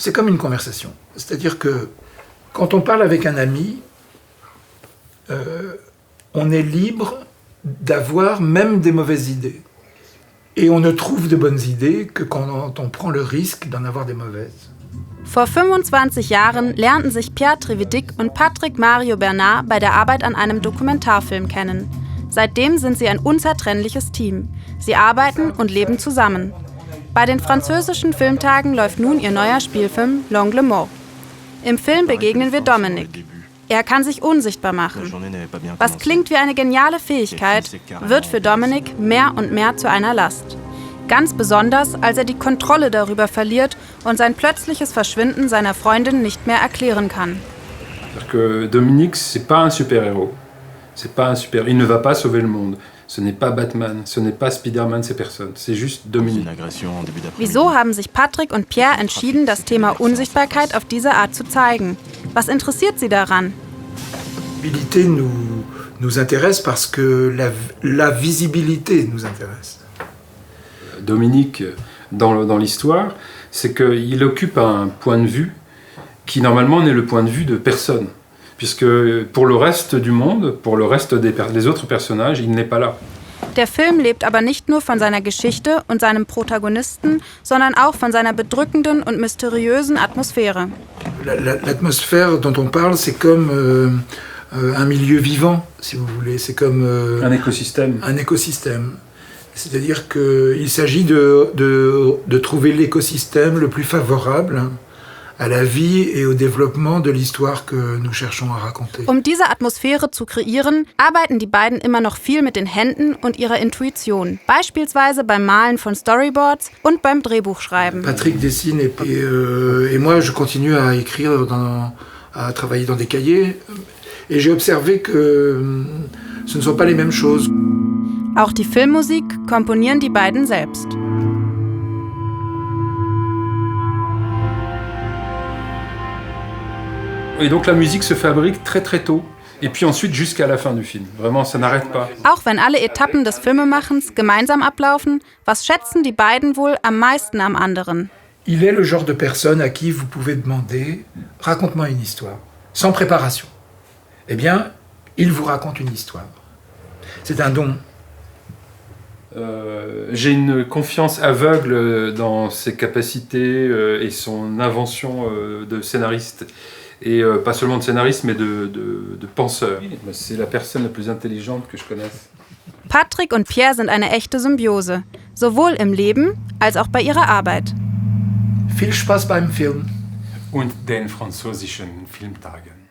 c'est comme une conversation. C'est-à-dire que quand on parle avec un ami, on est libre d'avoir même des mauvaises idées. Et on ne trouve de bonnes Ideen que quand on prend le risque d'en avoir des mauvaises. Vor 25 Jahren lernten sich Pierre Trevedic und Patrick Mario Bernard bei der Arbeit an einem Dokumentarfilm kennen. Seitdem sind sie ein unzertrennliches Team. Sie arbeiten und leben zusammen. Bei den französischen Filmtagen läuft nun ihr neuer Spielfilm L'Angle Mort. Im Film begegnen wir Dominic. Er kann sich unsichtbar machen. Was klingt wie eine geniale Fähigkeit, wird für Dominic mehr und mehr zu einer Last. Ganz besonders, als er die Kontrolle darüber verliert und sein plötzliches Verschwinden seiner Freundin nicht mehr erklären kann. Dominic, c'est pas un super-héros. Il ne va pas sauver le monde. Ce n'est pas Batman, ce n'est pas Spider-Man, c'est personne. C'est juste Dominic. Wieso haben sich Patrick und Pierre entschieden, das Thema Unsichtbarkeit auf diese Art zu zeigen? Was interessiert sie daran? La visibilité nous intéresse parce que la visibilité nous intéresse. Dominic, dans l'histoire, c'est qu'il occupe un point de vue qui normalement n'est le point de vue de personne. Puisque pour le reste du monde, pour le reste des autres personnages, il n'est pas là. Der Film lebt aber nicht nur von seiner Geschichte und seinem Protagonisten, sondern auch von seiner bedrückenden und mysteriösen Atmosphäre. L'atmosphère dont on parle, c'est comme un milieu vivant, si vous voulez. C'est comme un écosystème. Un écosystème. C'est-à-dire qu'il s'agit de trouver l'écosystème le plus favorable à la vie et au développement de l'histoire que nous cherchons à raconter. Um diese Atmosphäre zu kreieren, arbeiten die beiden immer noch viel mit den Händen und ihrer Intuition. Beispielsweise beim Malen von Storyboards und beim Drehbuchschreiben. Patrick dessine et moi je continue à écrire, à travailler dans des cahiers. Et j'ai observé que ce ne sont pas les mêmes choses. Auch die Filmmusik komponieren die beiden selbst. Et donc la musique se fabrique très très tôt. Et puis ensuite jusqu'à la fin du film. Vraiment, ça n'arrête pas. Auch wenn alle Etappen des Filmemachens gemeinsam ablaufen, was schätzen die beiden wohl am meisten am anderen? Il est le genre de personne à qui vous pouvez demander « Raconte-moi une histoire », sans préparation. Eh bien, il vous raconte une histoire. C'est un don. J'ai une confiance aveugle dans ses capacités et son invention de scénariste. Et pas seulement de scénariste, mais de penseur. C'est la personne la plus intelligente que je connaisse. Patrick und Pierre sind eine echte Symbiose, sowohl im Leben als auch bei ihrer Arbeit. Viel Spaß beim Film. Und den französischen Filmtagen.